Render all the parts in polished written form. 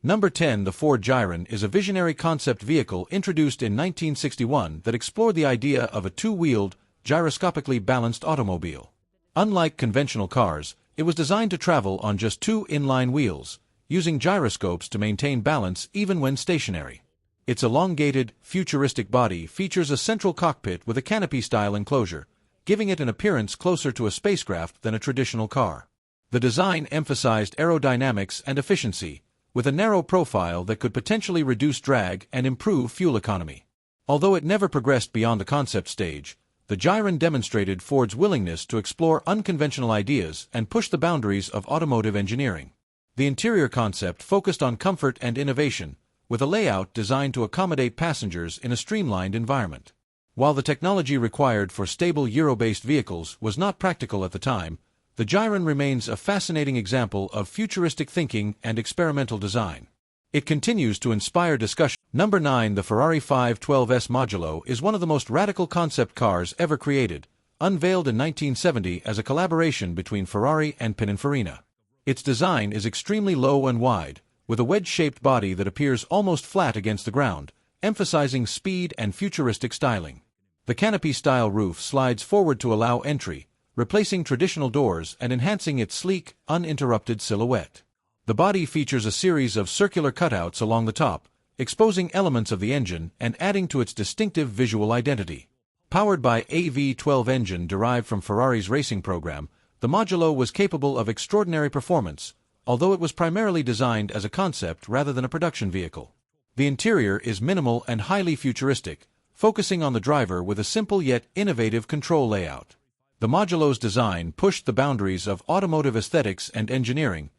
Number 10. The Ford Gyron is a visionary concept vehicle introduced in 1961 that explored the idea of a two-wheeled, gyroscopically balanced automobile. Unlike conventional cars, it was designed to travel on just two inline wheels, using gyroscopes to maintain balance even when stationary. Its elongated, futuristic body features a central cockpit with a canopy-style enclosure, giving it an appearance closer to a spacecraft than a traditional car. The design emphasized aerodynamics and efficiency, with a narrow profile that could potentially reduce drag and improve fuel economy. Although it never progressed beyond the concept stage, the Gyron demonstrated Ford's willingness to explore unconventional ideas and push the boundaries of automotive engineering. The interior concept focused on comfort and innovation, with a layout designed to accommodate passengers in a streamlined environment. While the technology required for stable Euro-based vehicles was not practical at the time, the Gyron remains a fascinating example of futuristic thinking and experimental design. It continues to inspire discussion. Number 9. The Ferrari 512S Modulo is one of the most radical concept cars ever created, unveiled in 1970 as a collaboration between Ferrari and Pininfarina. Its design is extremely low and wide, with a wedge-shaped body that appears almost flat against the ground, emphasizing speed and futuristic styling. The canopy-style roof slides forward to allow entry, replacing traditional doors and enhancing its sleek, uninterrupted silhouette. The body features a series of circular cutouts along the top, exposing elements of the engine and adding to its distinctive visual identity. Powered by a V12 engine derived from Ferrari's racing program, the Modulo was capable of extraordinary performance, although it was primarily designed as a concept rather than a production vehicle. The interior is minimal and highly futuristic, focusing on the driver with a simple yet innovative control layout. The Modulo's design pushed the boundaries of automotive aesthetics and engineering.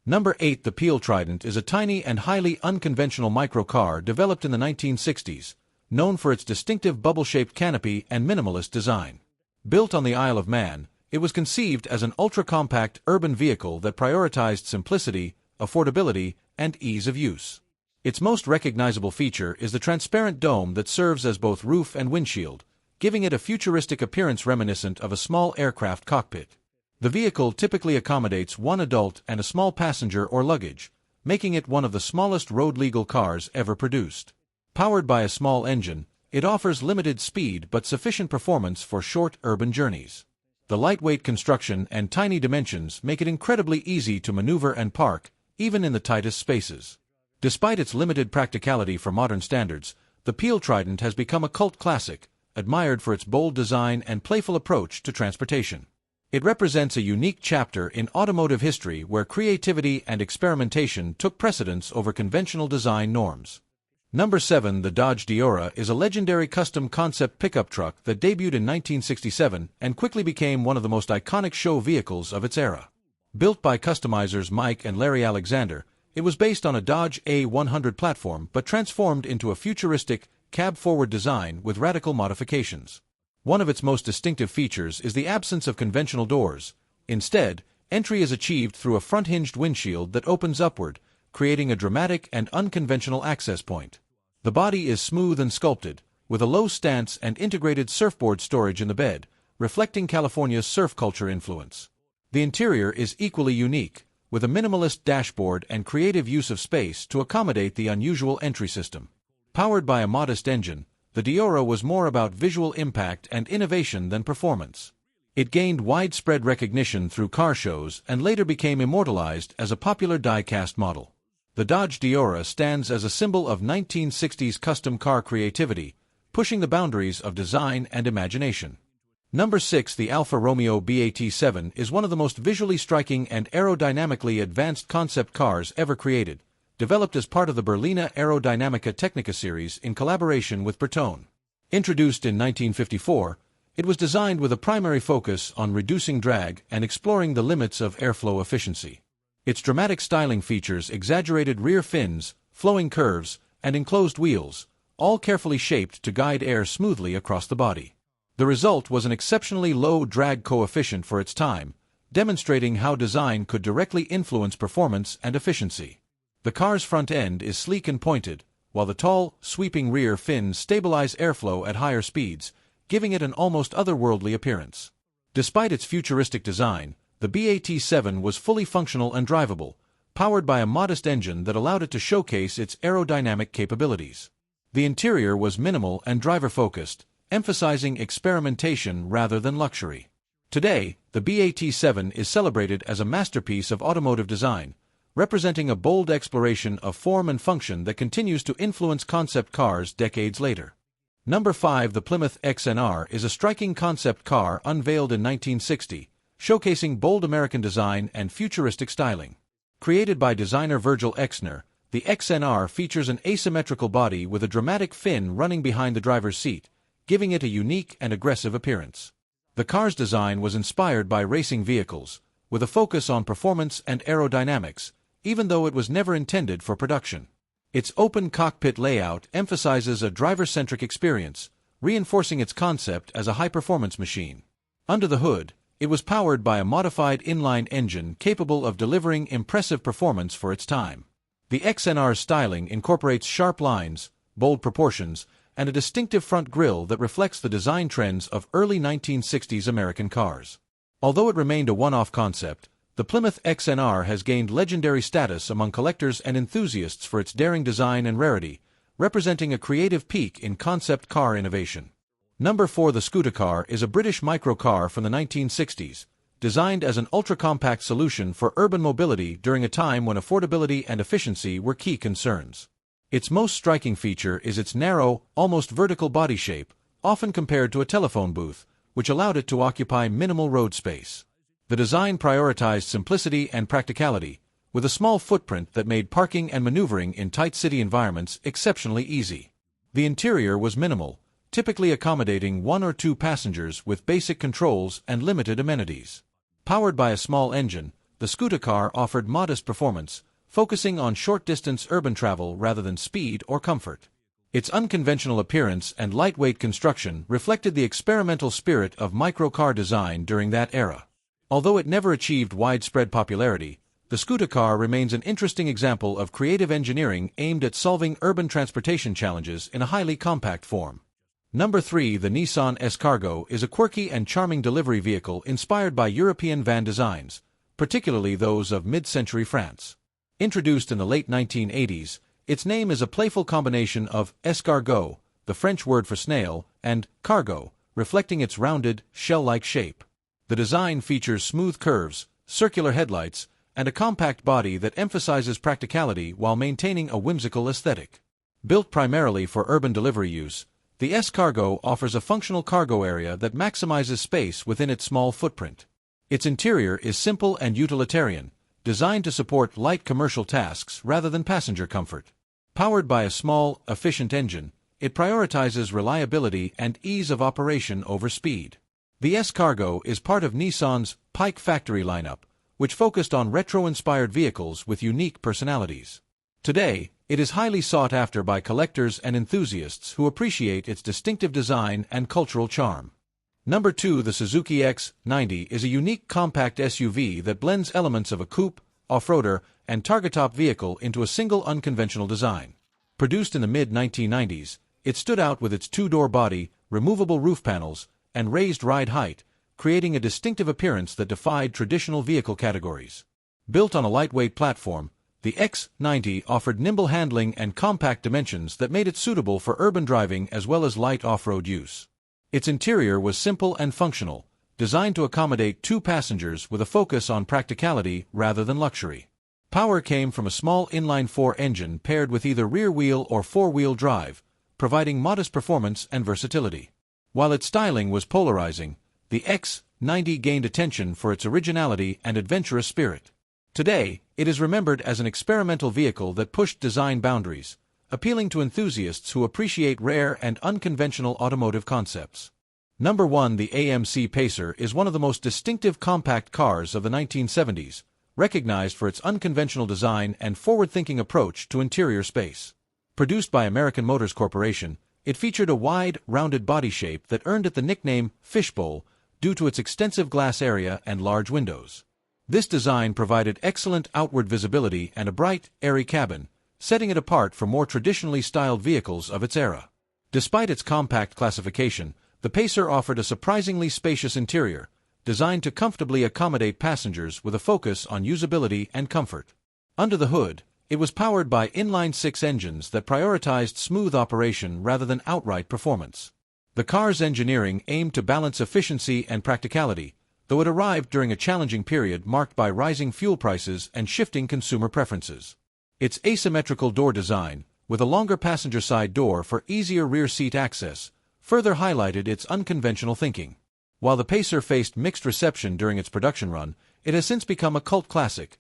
Number 8. The Peel Trident is a tiny and highly unconventional microcar developed in the 1960s, known for its distinctive bubble-shaped canopy and minimalist design. Built on the Isle of Man, it was conceived as an ultra-compact urban vehicle that prioritized simplicity, affordability, and ease of use. Its most recognizable feature is the transparent dome that serves as both roof and windshield, giving it a futuristic appearance reminiscent of a small aircraft cockpit. The vehicle typically accommodates one adult and a small passenger or luggage, making it one of the smallest road-legal cars ever produced. Powered by a small engine, it offers limited speed but sufficient performance for short urban journeys. The lightweight construction and tiny dimensions make it incredibly easy to maneuver and park, even in the tightest spaces. Despite its limited practicality for modern standards, the Peel Trident has become a cult classic, admired for its bold design and playful approach to transportation. It represents a unique chapter in automotive history where creativity and experimentation took precedence over conventional design norms. Number 7. The Dodge Diora is a legendary custom concept pickup truck that debuted in 1967 and quickly became one of the most iconic show vehicles of its era. Built by customizers Mike and Larry Alexander, it was based on a Dodge A100 platform but transformed into a futuristic, cab-forward design with radical modifications. One of its most distinctive features is the absence of conventional doors. Instead, entry is achieved through a front-hinged windshield that opens upward, creating a dramatic and unconventional access point. The body is smooth and sculpted, with a low stance and integrated surfboard storage in the bed, reflecting California's surf culture influence. The interior is equally unique, with a minimalist dashboard and creative use of space to accommodate the unusual entry system. Powered by a modest engine, the Diora was more about visual impact and innovation than performance. It gained widespread recognition through car shows and later became immortalized as a popular die-cast model. The Dodge Diora stands as a symbol of 1960s custom car creativity, pushing the boundaries of design and imagination. Number 6. The Alfa Romeo BAT7 is one of the most visually striking and aerodynamically advanced concept cars ever created, developed as part of the Berlina Aerodynamica Technica series in collaboration with Bertone. Introduced in 1954, it was designed with a primary focus on reducing drag and exploring the limits of airflow efficiency. Its dramatic styling features exaggerated rear fins, flowing curves, and enclosed wheels, all carefully shaped to guide air smoothly across the body. The result was an exceptionally low drag coefficient for its time, demonstrating how design could directly influence performance and efficiency. The car's front end is sleek and pointed, while the tall, sweeping rear fins stabilize airflow at higher speeds, giving it an almost otherworldly appearance. Despite its futuristic design, the BAT7 was fully functional and drivable, powered by a modest engine that allowed it to showcase its aerodynamic capabilities. The interior was minimal and driver-focused, emphasizing experimentation rather than luxury. Today, the BAT7 is celebrated as a masterpiece of automotive design, representing a bold exploration of form and function that continues to influence concept cars decades later. Number 5. The Plymouth XNR is a striking concept car unveiled in 1960, showcasing bold American design and futuristic styling. Created by designer Virgil Exner, the XNR features an asymmetrical body with a dramatic fin running behind the driver's seat, giving it a unique and aggressive appearance. The car's design was inspired by racing vehicles, with a focus on performance and aerodynamics, even though it was never intended for production. Its open cockpit layout emphasizes a driver-centric experience, reinforcing its concept as a high-performance machine. Under the hood, it was powered by a modified inline engine capable of delivering impressive performance for its time. The XNR's styling incorporates sharp lines, bold proportions, and a distinctive front grille that reflects the design trends of early 1960s American cars. Although it remained a one-off concept, the Plymouth XNR has gained legendary status among collectors and enthusiasts for its daring design and rarity, representing a creative peak in concept car innovation. Number 4. The scooter car is a British microcar from the 1960s, designed as an ultra-compact solution for urban mobility during a time when affordability and efficiency were key concerns. Its most striking feature is its narrow, almost vertical body shape, often compared to a telephone booth, which allowed it to occupy minimal road space. The design prioritized simplicity and practicality, with a small footprint that made parking and maneuvering in tight city environments exceptionally easy. The interior was minimal, typically accommodating 1 or 2 passengers with basic controls and limited amenities. Powered by a small engine, the scooter car offered modest performance, focusing on short-distance urban travel rather than speed or comfort. Its unconventional appearance and lightweight construction reflected the experimental spirit of microcar design during that era. Although it never achieved widespread popularity, the scooter car remains an interesting example of creative engineering aimed at solving urban transportation challenges in a highly compact form. Number 3. The Nissan S-Cargo is a quirky and charming delivery vehicle inspired by European van designs, particularly those of mid-century France. Introduced in the late 1980s, its name is a playful combination of escargot, the French word for snail, and cargo, reflecting its rounded, shell-like shape. The design features smooth curves, circular headlights, and a compact body that emphasizes practicality while maintaining a whimsical aesthetic. Built primarily for urban delivery use, the S-Cargo offers a functional cargo area that maximizes space within its small footprint. Its interior is simple and utilitarian, designed to support light commercial tasks rather than passenger comfort. Powered by a small, efficient engine, it prioritizes reliability and ease of operation over speed. The S-Cargo is part of Nissan's Pike factory lineup, which focused on retro-inspired vehicles with unique personalities. Today, it is highly sought after by collectors and enthusiasts who appreciate its distinctive design and cultural charm. Number 2. The Suzuki X90 is a unique compact SUV that blends elements of a coupe, off-roader, and target-top vehicle into a single unconventional design. Produced in the mid-1990s, it stood out with its 2-door body, removable roof panels, and raised ride height, creating a distinctive appearance that defied traditional vehicle categories. Built on a lightweight platform, the X90 offered nimble handling and compact dimensions that made it suitable for urban driving as well as light off-road use. Its interior was simple and functional, designed to accommodate 2 passengers with a focus on practicality rather than luxury. Power came from a small inline-4 engine paired with either rear-wheel or 4-wheel drive, providing modest performance and versatility. While its styling was polarizing, the X90 gained attention for its originality and adventurous spirit. Today, it is remembered as an experimental vehicle that pushed design boundaries, appealing to enthusiasts who appreciate rare and unconventional automotive concepts. Number 1. The AMC Pacer is one of the most distinctive compact cars of the 1970s, recognized for its unconventional design and forward-thinking approach to interior space. Produced by American Motors Corporation, it featured a wide, rounded body shape that earned it the nickname Fishbowl due to its extensive glass area and large windows. This design provided excellent outward visibility and a bright, airy cabin, setting it apart from more traditionally styled vehicles of its era. Despite its compact classification, the Pacer offered a surprisingly spacious interior, designed to comfortably accommodate passengers with a focus on usability and comfort. Under the hood, it was powered by inline-six engines that prioritized smooth operation rather than outright performance. The car's engineering aimed to balance efficiency and practicality, though it arrived during a challenging period marked by rising fuel prices and shifting consumer preferences. Its asymmetrical door design, with a longer passenger side door for easier rear seat access, further highlighted its unconventional thinking. While the Pacer faced mixed reception during its production run, it has since become a cult classic,